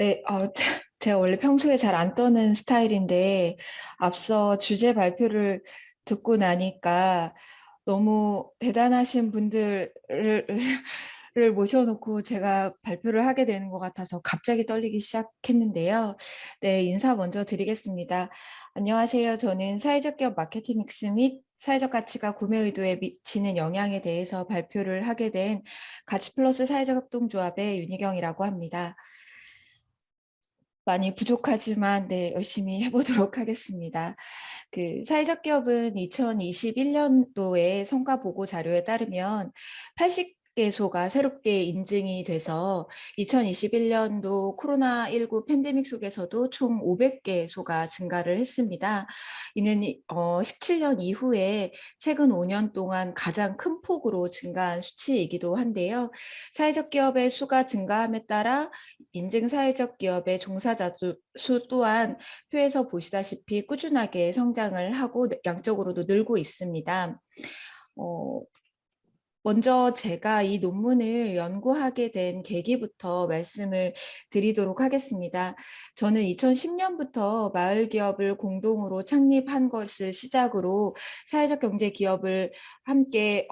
네, 제가 원래 평소에 잘 안 떠는 스타일인데, 앞서 주제 발표를 듣고 나니까 너무 대단하신 분들을 를 모셔놓고 제가 발표를 하게 되는 것 같아서 갑자기 떨리기 시작했는데요. 네, 인사 먼저 드리겠습니다. 안녕하세요. 저는 사회적 기업 마케팅 믹스 및 사회적 가치가 구매 의도에 미치는 영향에 대해서 발표를 하게 된 가치 플러스 사회적 협동조합의 윤희경이라고 합니다. 많이 부족하지만 네, 열심히 해보도록 하겠습니다. 사회적 기업은 2021년도에 성과 보고 자료에 따르면 80개소가 새롭게 인증이 돼서 2021년도 코로나19 팬데믹 속에서도 총 500개소가 증가를 했습니다. 이는 17년 이후에 최근 5년 동안 가장 큰 폭으로 증가한 수치이기도 한데요. 사회적 기업의 수가 증가함에 따라 인증 사회적 기업의 종사자 수 또한 표에서 보시다시피 꾸준하게 성장을 하고 양적으로도 늘고 있습니다. 어, 먼저 제가 이 논문을 연구하게 된 계기부터 말씀을 드리도록 하겠습니다. 저는 2010년부터 마을 기업을 공동으로 창립한 것을 시작으로 사회적 경제 기업을 함께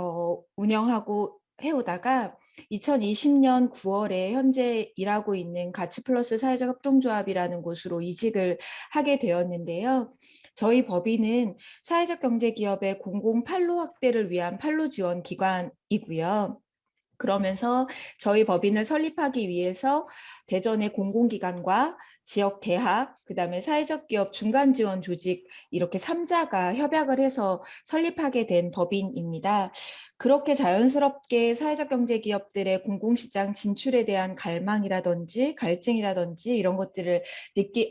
운영하고 해오다가 2020년 9월에 현재 일하고 있는 가치플러스 사회적 협동조합이라는 곳으로 이직을 하게 되었는데요. 저희 법인은 사회적 경제 기업의 공공 판로 확대를 위한 판로 지원 기관이고요. 그러면서 저희 법인을 설립하기 위해서 대전의 공공기관과 지역 대학, 그다음에 사회적 기업 중간 지원 조직 이렇게 3자가 협약을 해서 설립하게 된 법인입니다. 그렇게 자연스럽게 사회적 경제 기업들의 공공시장 진출에 대한 갈망이라든지 갈증이라든지 이런 것들을 이렇게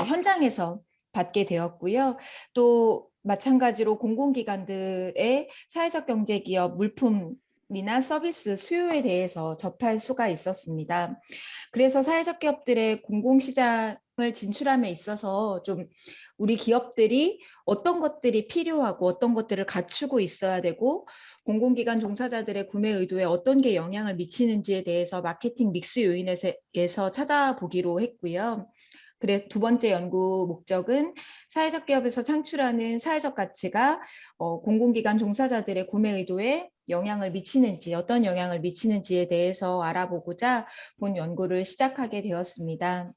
현장에서 받게 되었고요. 또 마찬가지로 공공기관들의 사회적 경제 기업 물품이나 서비스 수요에 대해서 접할 수가 있었습니다. 그래서 사회적 기업들의 공공시장을 진출함에 있어서 좀 우리 기업들이 어떤 것들이 필요하고 어떤 것들을 갖추고 있어야 되고 공공기관 종사자들의 구매 의도에 어떤 게 영향을 미치는지에 대해서 마케팅 믹스 요인에서 찾아보기로 했고요. 그래서 두 번째 연구 목적은 사회적 기업에서 창출하는 사회적 가치가 공공기관 종사자들의 구매 의도에 영향을 미치는지, 어떤 영향을 미치는지에 대해서 알아보고자 본 연구를 시작하게 되었습니다.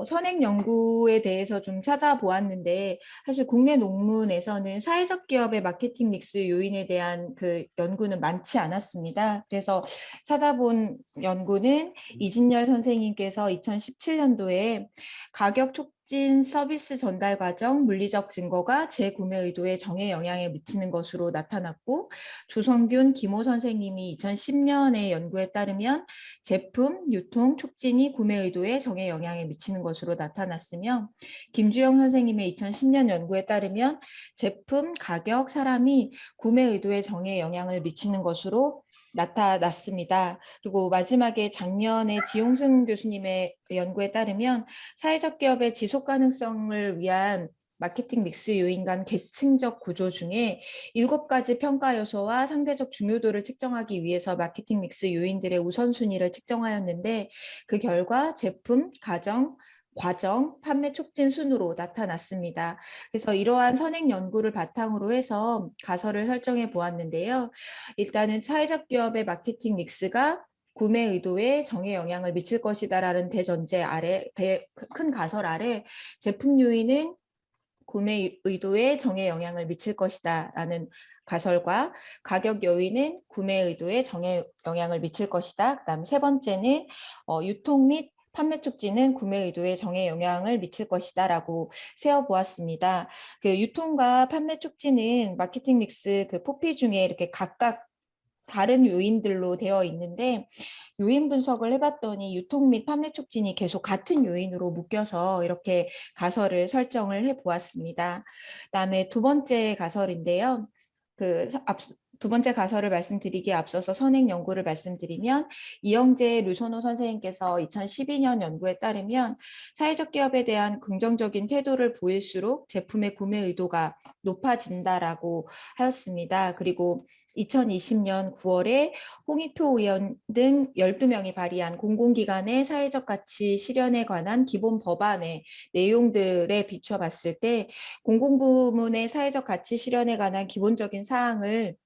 선행 연구에 대해서 좀 찾아보았는데 사실 국내 논문에서는 사회적 기업의 마케팅 믹스 요인에 대한 그 연구는 많지 않았습니다. 그래서 찾아본 연구는 이진열 선생님께서 2017년도에 가격 촉진 서비스 전달 과정 물리적 증거가 재구매 의도에 정의 영향에 미치는 것으로 나타났고, 조성균, 김호 선생님이 2010년의 연구에 따르면 제품, 유통, 촉진이 구매 의도에 정의 영향에 미치는 것으로 나타났으며, 김주영 선생님의 2010년 연구에 따르면 제품, 가격, 사람이 구매 의도에 정의 영향을 미치는 것으로 나타났습니다. 그리고 마지막에 작년에 지용승 교수님의 연구에 따르면 사회적 기업의 지속 가능성을 위한 마케팅 믹스 요인 간 계층적 구조 중에 7가지 평가 요소와 상대적 중요도를 측정하기 위해서 마케팅 믹스 요인들의 우선순위를 측정하였는데, 그 결과 제품, 가정, 과정, 판매 촉진 순으로 나타났습니다. 그래서 이러한 선행 연구를 바탕으로 해서 가설을 설정해 보았는데요. 일단은 사회적 기업의 마케팅 믹스가 구매 의도에 정의 영향을 미칠 것이다라는 대전제 아래, 큰 가설 아래 제품 요인은 구매 의도에 정의 영향을 미칠 것이다라는 가설과 가격 요인은 구매 의도에 정의 영향을 미칠 것이다. 그다음 세 번째는 유통 및 판매 촉진은 구매 의도에 정의 영향을 미칠 것이다라고 세워보았습니다. 그 유통과 판매 촉진은 마케팅 믹스 그 포피 중에 이렇게 각각 다른 요인들로 되어 있는데, 요인 분석을 해봤더니 유통 및 판매 촉진이 계속 같은 요인으로 묶여서 이렇게 가설을 설정을 해보았습니다. 그다음에 두 번째 가설인데요. 두 번째 가설을 말씀드리기에 앞서서 선행 연구를 말씀드리면 이영재 류선호 선생님께서 2012년 연구에 따르면 사회적 기업에 대한 긍정적인 태도를 보일수록 제품의 구매 의도가 높아진다라고 하였습니다. 그리고 2020년 9월에 홍익표 의원 등 12명이 발의한 공공기관의 사회적 가치 실현에 관한 기본 법안의 내용들에 비춰봤을 때 공공부문의 사회적 가치 실현에 관한 기본적인 사항을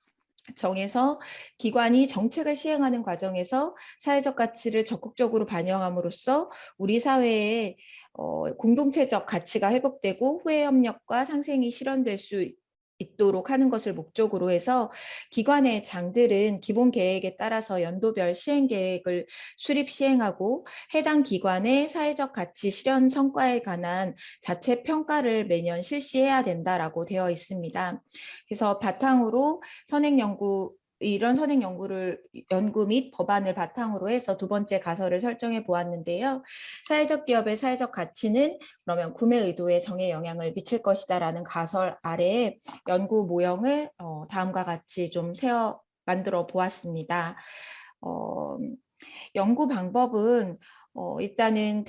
정해서 기관이 정책을 시행하는 과정에서 사회적 가치를 적극적으로 반영함으로써 우리 사회에 공동체적 가치가 회복되고 후회 협력과 상생이 실현될 수 있도록 하는 것을 목적으로 해서 기관의 장들은 기본 계획에 따라서 연도별 시행 계획을 수립 시행하고 해당 기관의 사회적 가치 실현 성과에 관한 자체 평가를 매년 실시해야 된다라고 되어 있습니다. 그래서 바탕으로 이런 선행 연구 및 법안을 바탕으로 해서 두 번째 가설을 설정해 보았는데요. 사회적 기업의 사회적 가치는 그러면 구매 의도에 정의 영향을 미칠 것이다라는 가설 아래에 연구 모형을 다음과 같이 좀 만들어 보았습니다. 연구 방법은 일단은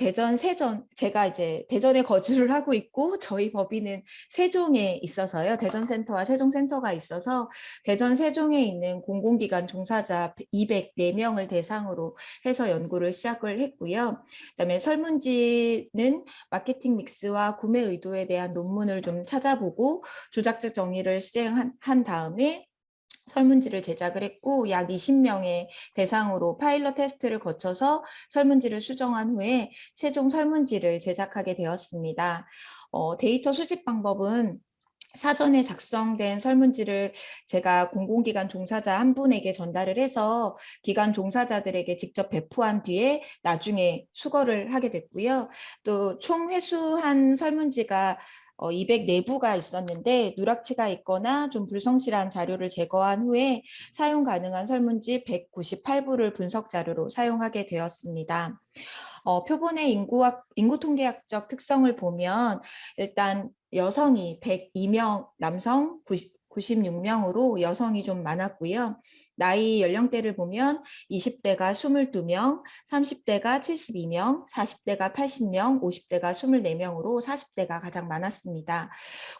제가 이제 대전에 거주를 하고 있고 저희 법인은 세종에 있어서요. 대전센터와 세종센터가 있어서 대전 세종에 있는 공공기관 종사자 204명을 대상으로 해서 연구를 시작을 했고요. 그다음에 설문지는 마케팅 믹스와 구매 의도에 대한 논문을 좀 찾아보고 조작적 정의를 시행한 다음에 설문지를 제작을 했고 약 20명의 대상으로 파일럿 테스트를 거쳐서 설문지를 수정한 후에 최종 설문지를 제작하게 되었습니다. 데이터 수집 방법은 사전에 작성된 설문지를 제가 공공기관 종사자 한 분에게 전달을 해서 기관 종사자들에게 직접 배포한 뒤에 나중에 수거를 하게 됐고요. 또 총 회수한 설문지가 204부가 있었는데 누락치가 있거나 좀 불성실한 자료를 제거한 후에 사용 가능한 설문지 198부를 분석 자료로 사용하게 되었습니다. 표본의 인구 통계학적 특성을 보면 일단 여성이 102명, 남성 96명으로 여성이 좀 많았고요. 나이 연령대를 보면 20대가 22명, 30대가 72명, 40대가 80명, 50대가 24명으로 40대가 가장 많았습니다.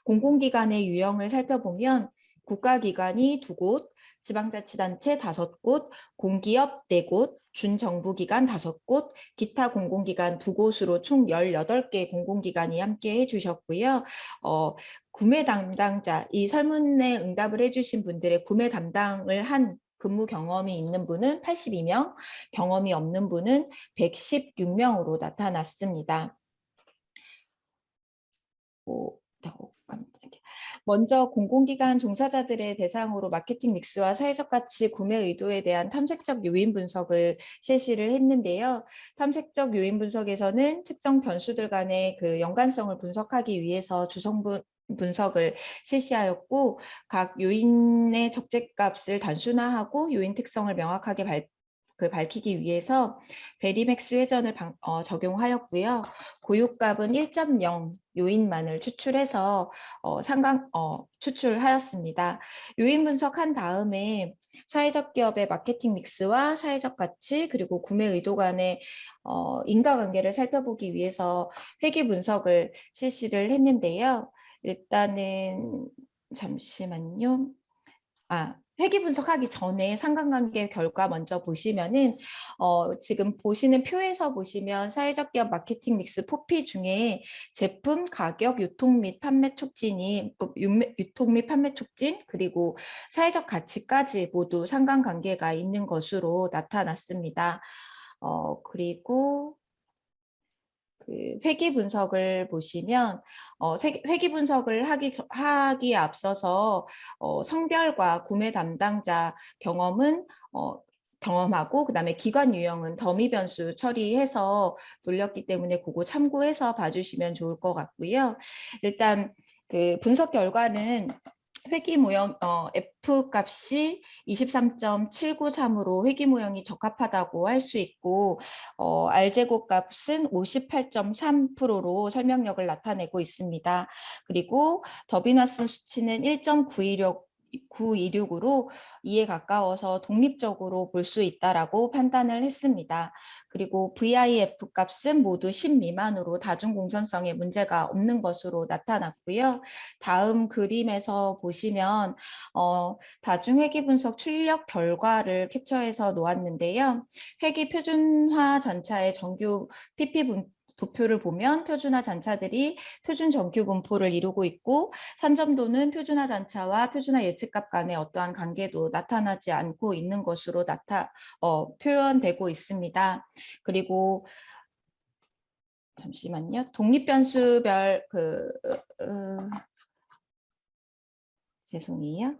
공공기관의 유형을 살펴보면 국가기관이 2곳, 지방자치단체 5곳, 공기업 4곳, 준정부기관 5곳, 기타 공공기관 2곳으로 총 18개 공공기관이 함께 해주셨고요. 구매 담당자, 이 설문에 응답을 해주신 분들의 구매 담당을 한 근무 경험이 있는 분은 82명, 경험이 없는 분은 116명으로 나타났습니다. 먼저 공공기관 종사자들의 대상으로 마케팅 믹스와 사회적 가치 구매 의도에 대한 탐색적 요인 분석을 실시를 했는데요. 탐색적 요인 분석에서는 특정 변수들 간의 그 연관성을 분석하기 위해서 주성분 분석을 실시하였고 각 요인의 적재값을 단순화하고 요인 특성을 명확하게 밝히기 위해서 베리맥스 회전을 적용하였고요. 고유값은 1.0 요인만을 추출해서 추출하였습니다. 요인 분석한 다음에 사회적 기업의 마케팅 믹스와 사회적 가치 그리고 구매 의도 간의 인과관계를 살펴보기 위해서 회귀 분석을 실시를 했는데요. 일단은 잠시만요. 회귀 분석하기 전에 상관관계 결과 먼저 보시면은 지금 보시는 표에서 보시면 사회적 기업 마케팅 믹스 포피 중에 제품, 가격, 유통 및 판매 촉진이 유통 및 판매 촉진 그리고 사회적 가치까지 모두 상관관계가 있는 것으로 나타났습니다. 그리고 그 회귀 분석을 보시면 회귀 분석을 하기에 앞서서 성별과 구매 담당자 경험하고 그다음에 기관 유형은 더미 변수 처리해서 돌렸기 때문에 그거 참고해서 봐주시면 좋을 것 같고요. 일단 그 분석 결과는 회귀 모형 F 값이 23.793으로 회귀 모형이 적합하다고 할 수 있고 R제곱 값은 58.3%로 설명력을 나타내고 있습니다. 그리고 더비너슨 수치는 1.916 926으로 2에 가까워서 독립적으로 볼 수 있다라고 판단을 했습니다. 그리고 VIF 값은 모두 10 미만으로 다중 공전성에 문제가 없는 것으로 나타났고요. 다음 그림에서 보시면 다중 회귀 분석 출력 결과를 캡처해서 놓았는데요. 회귀 표준화 잔차의 정규 PP 도표를 보면 표준화 잔차들이 표준 정규 분포를 이루고 있고 산점도는 표준화 잔차와 표준화 예측값 간의 어떠한 관계도 나타나지 않고 있는 것으로 표현되고 있습니다. 그리고 잠시만요. 독립변수별 죄송해요.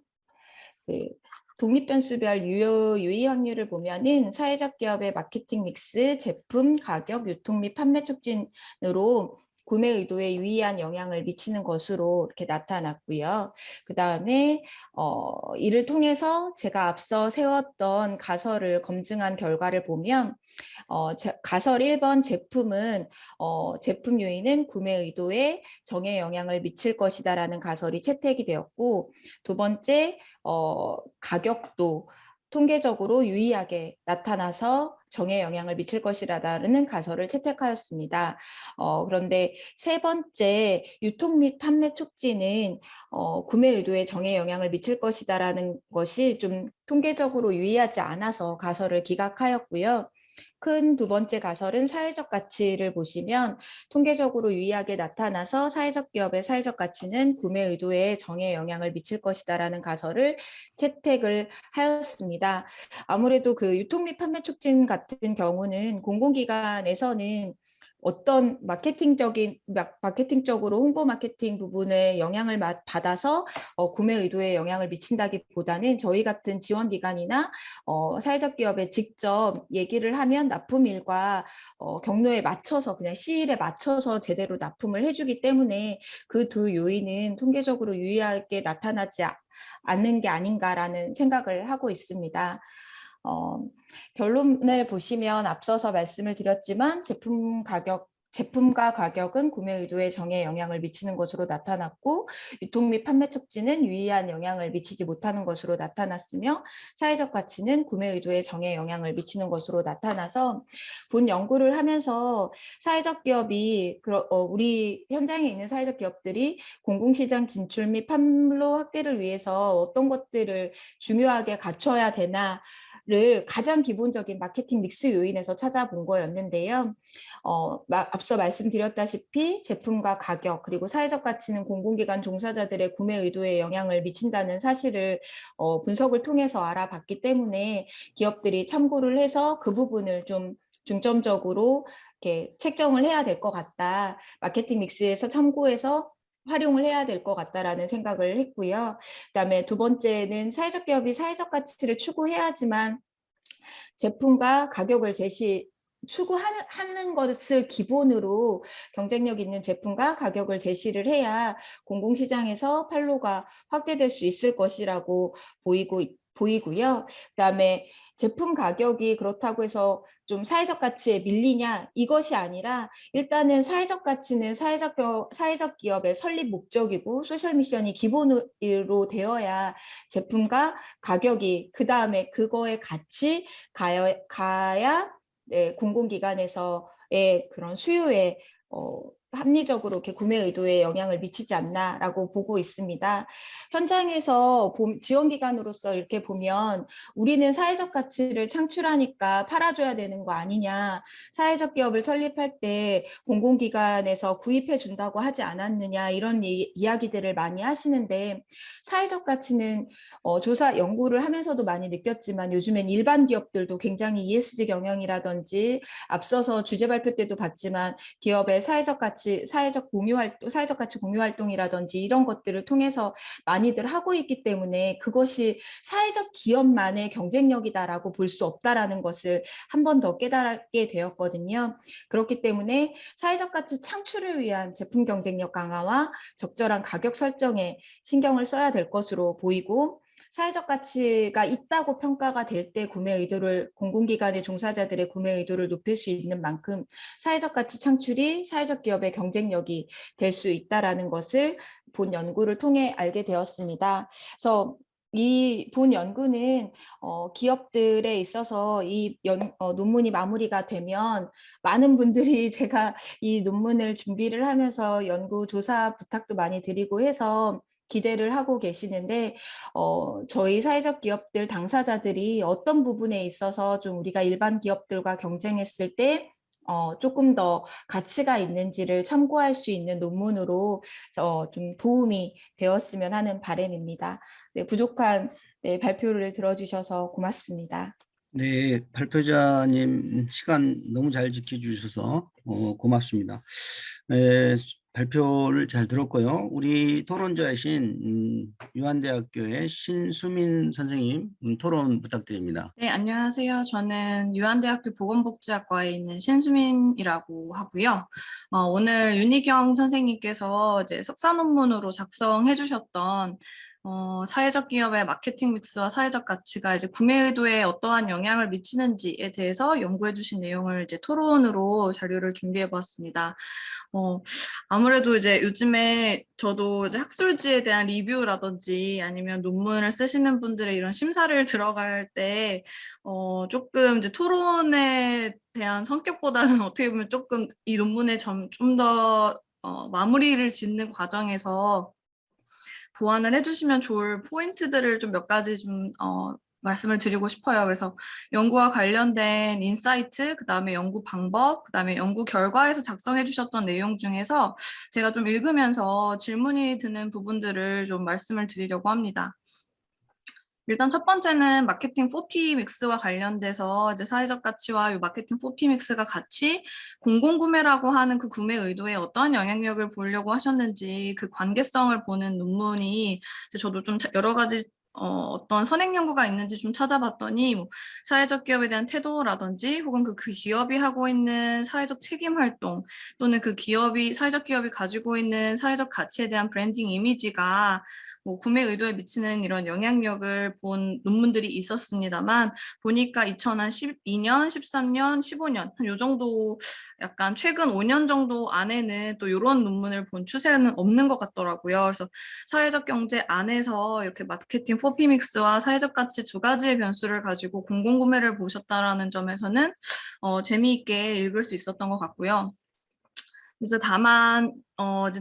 독립변수별 유의 확률을 보면은 사회적 기업의 마케팅 믹스, 제품, 가격, 유통 및 판매 촉진으로 구매 의도에 유의한 영향을 미치는 것으로 이렇게 나타났고요. 그 다음에 이를 통해서 제가 앞서 세웠던 가설을 검증한 결과를 보면 가설 1번 제품은 제품 요인은 구매 의도에 정에 영향을 미칠 것이다라는 가설이 채택이 되었고, 두 번째 가격도 통계적으로 유의하게 나타나서 정에 영향을 미칠 것이라는 가설을 채택하였습니다. 그런데 세 번째 유통 및 판매 촉진은 구매 의도에 정에 영향을 미칠 것이다라는 것이 좀 통계적으로 유의하지 않아서 가설을 기각하였고요. 큰 두 번째 가설은 사회적 가치를 보시면 통계적으로 유의하게 나타나서 사회적 기업의 사회적 가치는 구매 의도에 정에 영향을 미칠 것이다라는 가설을 채택을 하였습니다. 아무래도 그 유통 및 판매 촉진 같은 경우는 공공기관에서는 어떤 마케팅적으로 홍보 마케팅 부분에 영향을 받아서 구매 의도에 영향을 미친다기보다는 저희 같은 지원기관이나 사회적 기업에 직접 얘기를 하면 납품일과 경로에 맞춰서 그냥 시일에 맞춰서 제대로 납품을 해주기 때문에 그 두 요인은 통계적으로 유의하게 나타나지 않는 게 아닌가라는 생각을 하고 있습니다. 결론을 보시면 앞서서 말씀을 드렸지만 제품과 가격은 구매 의도의 정에 영향을 미치는 것으로 나타났고 유통 및 판매 촉진은 유의한 영향을 미치지 못하는 것으로 나타났으며 사회적 가치는 구매 의도의 정에 영향을 미치는 것으로 나타나서 본 연구를 하면서 사회적 기업이 우리 현장에 있는 사회적 기업들이 공공시장 진출 및 판로 확대를 위해서 어떤 것들을 중요하게 갖춰야 되나 를 가장 기본적인 마케팅 믹스 요인에서 찾아본 거였는데요. 앞서 말씀드렸다시피 제품과 가격 그리고 사회적 가치는 공공기관 종사자들의 구매 의도에 영향을 미친다는 사실을 분석을 통해서 알아봤기 때문에 기업들이 참고를 해서 그 부분을 좀 중점적으로 이렇게 책정을 해야 될 것 같다. 마케팅 믹스에서 참고해서 활용을 해야 될 것 같다라는 생각을 했고요. 그다음에 두 번째는 사회적 기업이 사회적 가치를 추구해야지만 제품과 가격을 추구하는 것을 기본으로 경쟁력 있는 제품과 가격을 제시를 해야 공공시장에서 판로가 확대될 수 있을 것이라고 보이고요. 그다음에 제품 가격이 그렇다고 해서 좀 사회적 가치에 밀리냐 이것이 아니라 일단은 사회적 가치는 사회적 기업의 설립 목적이고 소셜 미션이 기본으로 되어야 제품과 가격이 그 다음에 그거에 같이 가야 네, 공공기관에서의 그런 수요에 합리적으로 이렇게 구매 의도에 영향을 미치지 않나라고 보고 있습니다. 현장에서 지원기관으로서 이렇게 보면 우리는 사회적 가치를 창출하니까 팔아줘야 되는 거 아니냐. 사회적 기업을 설립할 때 공공기관에서 구입해 준다고 하지 않았느냐 이런 이야기들을 많이 하시는데 사회적 가치는 조사 연구를 하면서도 많이 느꼈지만 요즘엔 일반 기업들도 굉장히 ESG 경영이라든지 앞서서 주제 발표 때도 봤지만 기업의 사회적 가치 공유 활동이라든지 이런 것들을 통해서 많이들 하고 있기 때문에 그것이 사회적 기업만의 경쟁력이다라고 볼 수 없다라는 것을 한 번 더 깨닫게 되었거든요. 그렇기 때문에 사회적 가치 창출을 위한 제품 경쟁력 강화와 적절한 가격 설정에 신경을 써야 될 것으로 보이고 사회적 가치가 있다고 평가가 될 때 공공기관의 종사자들의 구매 의도를 높일 수 있는 만큼 사회적 가치 창출이 사회적 기업의 경쟁력이 될 수 있다라는 것을 본 연구를 통해 알게 되었습니다. 그래서 이 본 연구는 기업들에 있어서 이 논문이 마무리가 되면 많은 분들이 제가 이 논문을 준비를 하면서 연구 조사 부탁도 많이 드리고 해서 기대를 하고 계시는데 저희 사회적 기업들 당사자들이 어떤 부분에 있어서 좀 우리가 일반 기업들과 경쟁했을 때 조금 더 가치가 있는지를 참고할 수 있는 논문으로 좀 도움이 되었으면 하는 바람입니다. 네, 부족한 네, 발표를 들어주셔서 고맙습니다. 네, 발표자님 시간 너무 잘 지켜주셔서 고맙습니다. 네, 발표를 잘 들었고요. 우리 토론자이신 유한대학교의 신수민 선생님 토론 부탁드립니다. 네, 안녕하세요. 저는 유한대학교 보건복지학과에 있는 신수민이라고 하고요. 오늘 윤희경 선생님께서 이제 석사 논문으로 작성해 주셨던 사회적 기업의 마케팅 믹스와 사회적 가치가 이제 구매 의도에 어떠한 영향을 미치는지에 대해서 연구해 주신 내용을 이제 토론으로 자료를 준비해 보았습니다. 아무래도 이제 요즘에 저도 이제 학술지에 대한 리뷰라든지 아니면 논문을 쓰시는 분들의 이런 심사를 들어갈 때, 조금 이제 토론에 대한 성격보다는 어떻게 보면 조금 이 논문에 좀 더, 마무리를 짓는 과정에서 보완을 해주시면 좋을 포인트들을 좀 몇 가지 좀, 말씀을 드리고 싶어요. 그래서 연구와 관련된 인사이트, 그 다음에 연구 방법, 그 다음에 연구 결과에서 작성해 주셨던 내용 중에서 제가 좀 읽으면서 질문이 드는 부분들을 좀 말씀을 드리려고 합니다. 일단 첫 번째는 마케팅 4P 믹스와 관련돼서 이제 사회적 가치와 이 마케팅 4P 믹스가 같이 공공구매라고 하는 그 구매 의도에 어떠한 영향력을 보려고 하셨는지 그 관계성을 보는 논문이 이제 저도 좀 여러 가지 어떤 선행 연구가 있는지 좀 찾아봤더니 뭐 사회적 기업에 대한 태도라든지 혹은 그 기업이 하고 있는 사회적 책임 활동 또는 그 기업이 사회적 기업이 가지고 있는 사회적 가치에 대한 브랜딩 이미지가 뭐 구매 의도에 미치는 이런 영향력을 본 논문들이 있었습니다만 보니까 2012년, 13년, 15년 한 요 정도 약간 최근 5년 정도 안에는 또 이런 논문을 본 추세는 없는 것 같더라고요. 그래서 사회적 경제 안에서 이렇게 마케팅 4P 믹스와 사회적 가치 두 가지의 변수를 가지고 공공구매를 보셨다라는 점에서는 재미있게 읽을 수 있었던 것 같고요. 그래서 다만 이제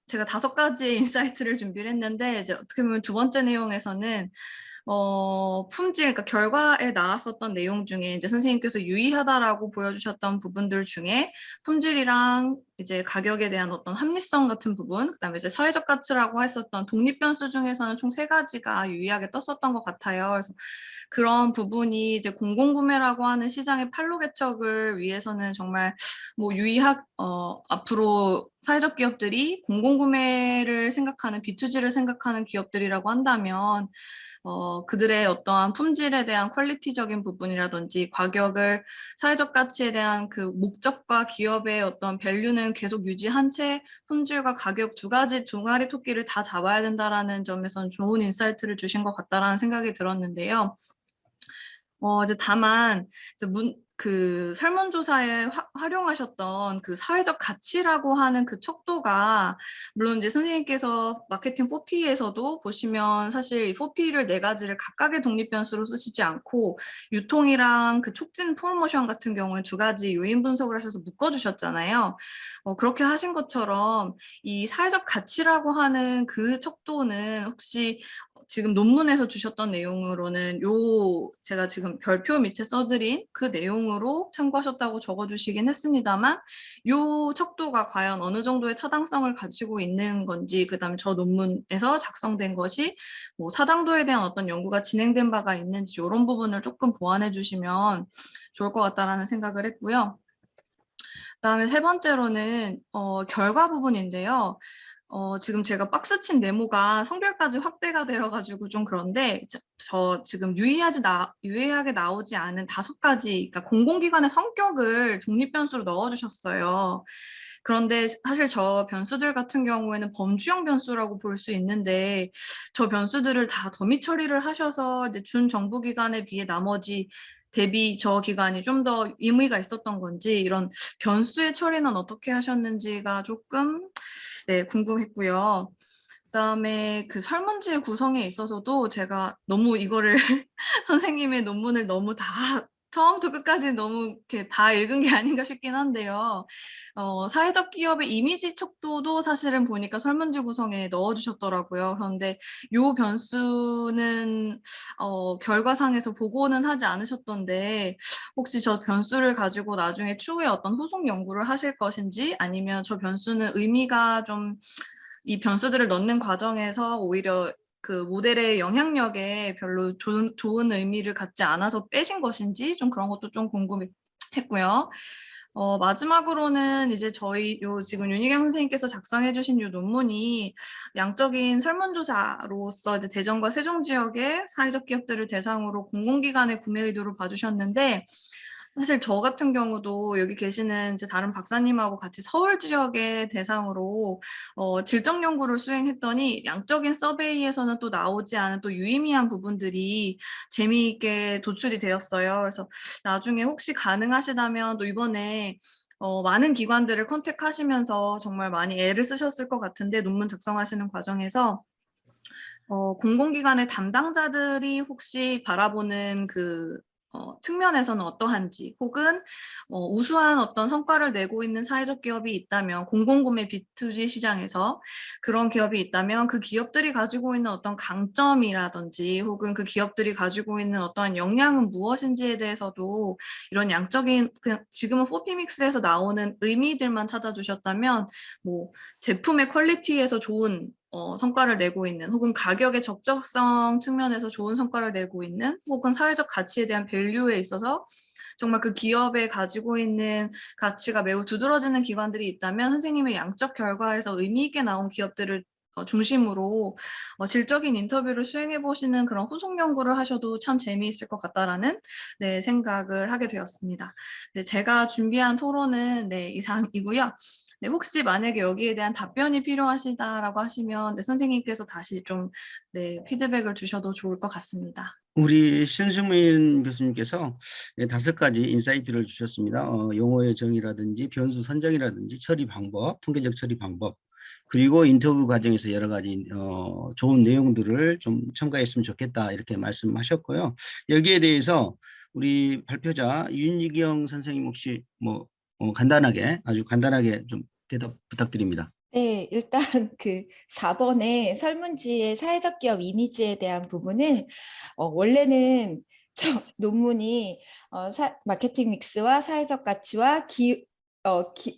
제가 5가지의 인사이트를 준비를 했는데 이제 어떻게 보면 두 번째 내용에서는 품질, 그러니까 결과에 나왔었던 내용 중에 이제 선생님께서 유의하다라고 보여주셨던 부분들 중에 품질이랑 이제 가격에 대한 어떤 합리성 같은 부분, 그다음에 이제 사회적 가치라고 했었던 독립 변수 중에서는 총 3가지가 유의하게 떴었던 것 같아요. 그래서 그런 부분이 이제 공공구매라고 하는 시장의 판로 개척을 위해서는 정말 뭐 앞으로 사회적 기업들이 공공구매를 생각하는 B2G를 생각하는 기업들이라고 한다면 그들의 어떠한 품질에 대한 퀄리티적인 부분이라든지 가격을 사회적 가치에 대한 그 목적과 기업의 어떤 밸류는 계속 유지한 채 품질과 가격 두 가지 종아리 토끼를 다 잡아야 된다라는 점에서는 좋은 인사이트를 주신 것 같다라는 생각이 들었는데요. 이제 다만 이제 그 설문조사에 활용하셨던 그 사회적 가치라고 하는 그 척도가 물론 이제 선생님께서 마케팅 4P에서도 보시면 사실 이 4P를 4가지를 각각의 독립 변수로 쓰시지 않고 유통이랑 그 촉진 프로모션 같은 경우에 2가지 요인 분석을 하셔서 묶어주셨잖아요. 그렇게 하신 것처럼 이 사회적 가치라고 하는 그 척도는 혹시 지금 논문에서 주셨던 내용으로는 제가 지금 별표 밑에 써드린 그 내용으로 참고하셨다고 적어주시긴 했습니다만 요 척도가 과연 어느 정도의 타당성을 가지고 있는 건지 그다음에 저 논문에서 작성된 것이 뭐 타당도에 대한 어떤 연구가 진행된 바가 있는지 이런 부분을 조금 보완해 주시면 좋을 것 같다라는 생각을 했고요. 그다음에 세 번째로는 결과 부분인데요. 지금 제가 박스친 네모가 성별까지 확대가 되어가지고 좀 그런데 저 지금 유의하게 나오지 않은 5가지, 그러니까 공공기관의 성격을 독립 변수로 넣어주셨어요. 그런데 사실 저 변수들 같은 경우에는 범주형 변수라고 볼 수 있는데 저 변수들을 다 더미 처리를 하셔서 이제 준 정부기관에 비해 나머지 대비 저 기간이 좀 더 의미가 있었던 건지 이런 변수의 처리는 어떻게 하셨는지가 조금 네, 궁금했고요. 그다음에 그 설문지 구성에 있어서도 제가 너무 이거를 선생님의 논문을 너무 다 처음부터 끝까지 너무 이렇게 다 읽은 게 아닌가 싶긴 한데요. 사회적 기업의 이미지 척도도 사실은 보니까 설문지 구성에 넣어주셨더라고요. 그런데 요 변수는 결과상에서 보고는 하지 않으셨던데 혹시 저 변수를 가지고 나중에 추후에 어떤 후속 연구를 하실 것인지 아니면 저 변수는 의미가 좀 이 변수들을 넣는 과정에서 오히려 그 모델의 영향력에 별로 좋은 의미를 갖지 않아서 빼신 것인지 좀 그런 것도 좀 궁금했고요. 마지막으로는 이제 저희 요 지금 윤희경 선생님께서 작성해 주신 요 논문이 양적인 설문조사로서 이제 대전과 세종 지역의 사회적 기업들을 대상으로 공공기관의 구매 의도를 봐주셨는데 사실 저 같은 경우도 여기 계시는 이제 다른 박사님하고 같이 서울 지역의 대상으로 질적 연구를 수행했더니 양적인 서베이에서는 또 나오지 않은 또 유의미한 부분들이 재미있게 도출이 되었어요. 그래서 나중에 혹시 가능하시다면 또 이번에 많은 기관들을 컨택하시면서 정말 많이 애를 쓰셨을 것 같은데 논문 작성하시는 과정에서 공공기관의 담당자들이 혹시 바라보는 그 측면에서는 어떠한지 혹은 우수한 어떤 성과를 내고 있는 사회적 기업이 있다면 공공구매 B2G 시장에서 그런 기업이 있다면 그 기업들이 가지고 있는 어떤 강점이라든지 혹은 그 기업들이 가지고 있는 어떠한 역량은 무엇인지에 대해서도 이런 양적인 그냥 지금은 포피믹스에서 나오는 의미들만 찾아주셨다면 뭐 제품의 퀄리티에서 좋은 성과를 내고 있는 혹은 가격의 적정성 측면에서 좋은 성과를 내고 있는 혹은 사회적 가치에 대한 밸류에 있어서 정말 그 기업에 가지고 있는 가치가 매우 두드러지는 기관들이 있다면 선생님의 양적 결과에서 의미 있게 나온 기업들을 중심으로 질적인 인터뷰를 수행해 보시는 그런 후속 연구를 하셔도 참 재미있을 것 같다라는 네, 생각을 하게 되었습니다. 네, 제가 준비한 토론은 네, 이상이고요. 네, 혹시 만약에 여기에 대한 답변이 필요하시다라고 하시면 네, 선생님께서 다시 좀 네, 피드백을 주셔도 좋을 것 같습니다. 우리 신승민 교수님께서 5가지 인사이트를 주셨습니다. 용어의 정의라든지 변수 선정이라든지 처리 방법, 통계적 처리 방법, 그리고 인터뷰 과정에서 여러 가지 좋은 내용들을 좀 첨가했으면 좋겠다 이렇게 말씀하셨고요. 여기에 대해서 우리 발표자 윤희경 선생님 혹시 뭐 간단하게 아주 간단하게 좀 대답 부탁드립니다. 네, 일단 그 4번의 설문지의 사회적 기업 이미지에 대한 부분은 원래는 저 논문이 마케팅 믹스와 사회적 가치와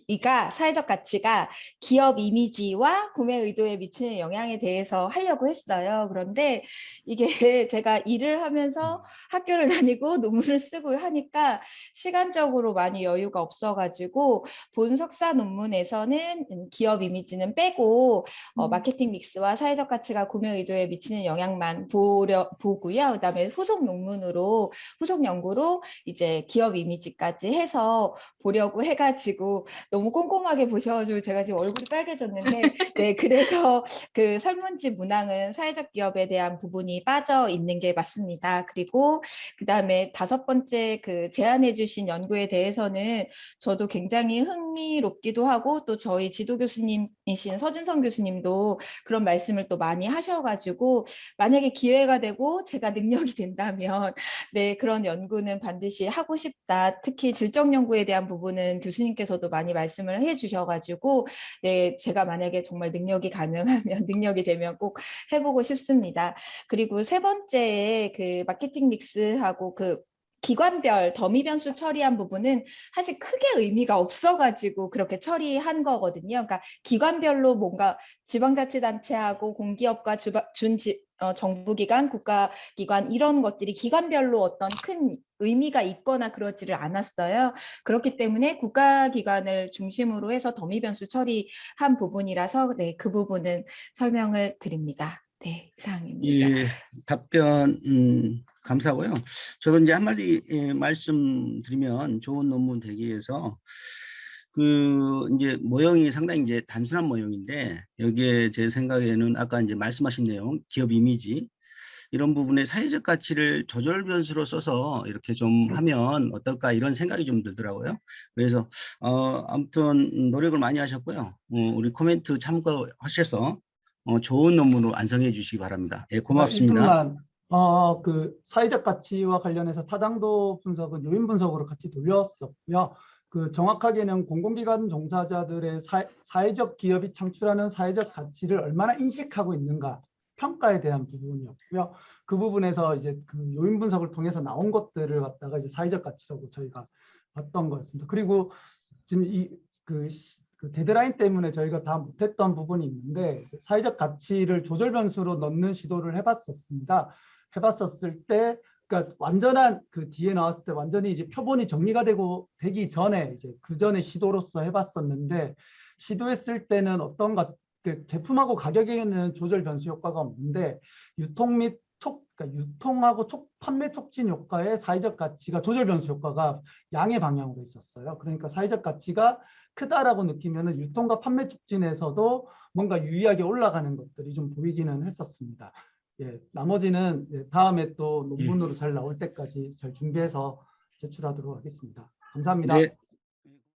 이가 사회적 가치가 기업 이미지와 구매 의도에 미치는 영향에 대해서 하려고 했어요. 그런데 이게 제가 일을 하면서 학교를 다니고 논문을 쓰고 하니까 시간적으로 많이 여유가 없어가지고 본 석사 논문에서는 기업 이미지는 빼고 마케팅 믹스와 사회적 가치가 구매 의도에 미치는 영향만 보고요. 그다음에 후속 연구로 이제 기업 이미지까지 해서 보려고 해가지고 너무 꼼꼼하게 보셔가지고 제가 지금 얼굴이 빨개졌는데 네, 그래서 그 설문지 문항은 사회적 기업에 대한 부분이 빠져 있는 게 맞습니다. 그리고 그다음에 5번째 그 제안해 주신 연구에 대해서는 저도 굉장히 흥미롭기도 하고 또 저희 지도 교수님이신 서진성 교수님도 그런 말씀을 또 많이 하셔가지고 만약에 기회가 되고 제가 능력이 된다면 네, 그런 연구는 반드시 하고 싶다. 특히 질적 연구에 대한 부분은 교수님께서도 많이 말씀을 해주셔가지고 네, 제가 만약에 정말 능력이 가능하면 능력이 되면 꼭 해보고 싶습니다. 그리고 3번째에 그 마케팅 믹스하고 그 기관별 더미 변수 처리한 부분은 사실 크게 의미가 없어가지고 그렇게 처리한 거거든요. 그러니까 기관별로 뭔가 지방자치단체하고 공기업과 정부기관, 국가기관 이런 것들이 기관별로 어떤 큰 의미가 있거나 그러지를 않았어요. 그렇기 때문에 국가기관을 중심으로 해서 더미 변수 처리한 부분이라서 네, 그 부분은 설명을 드립니다. 네, 이상입니다. 예, 답변 감사하고요. 저도 이제 한마디 말씀드리면 좋은 논문 되기 위해서 그 이제 모형이 상당히 이제 단순한 모형인데 여기에 제 생각에는 아까 이제 말씀하신 내용, 기업 이미지 이런 부분에 사회적 가치를 조절 변수로 써서 이렇게 좀 하면 어떨까 이런 생각이 좀 들더라고요. 그래서 아무튼 노력을 많이 하셨고요. 우리 코멘트 참고하셔서 좋은 논문으로 완성해 주시기 바랍니다. 예, 제가 고맙습니다. 1분만 그 사회적 가치와 관련해서 타당도 분석은 요인 분석으로 같이 돌렸었고요. 그 정확하게는 공공기관 종사자들의 사회적 기업이 창출하는 사회적 가치를 얼마나 인식하고 있는가 평가에 대한 부분이었고요. 그 부분에서 이제 그 요인 분석을 통해서 나온 것들을 갖다가 이제 사회적 가치라고 저희가 봤던 거였습니다. 그리고 지금 그 데드라인 때문에 저희가 다 못했던 부분이 있는데 사회적 가치를 조절 변수로 넣는 시도를 해봤었습니다. 해봤었을 때, 그러니까 완전한 그 뒤에 나왔을 때 완전히 이제 표본이 정리가 되기 전에 이제 그 전에 시도로서 해봤었는데 시도했을 때는 그 제품하고 가격에는 조절 변수 효과가 없는데 유통 및 그러니까 유통하고 판매 촉진 효과의 사회적 가치가 조절 변수 효과가 양의 방향으로 있었어요. 그러니까 사회적 가치가 크다라고 느끼면은 유통과 판매 촉진에서도 뭔가 유의하게 올라가는 것들이 좀 보이기는 했었습니다. 예, 나머지는 다음에 또 논문으로 잘 나올 때까지 잘 준비해서 제출하도록 하겠습니다. 감사합니다. 네,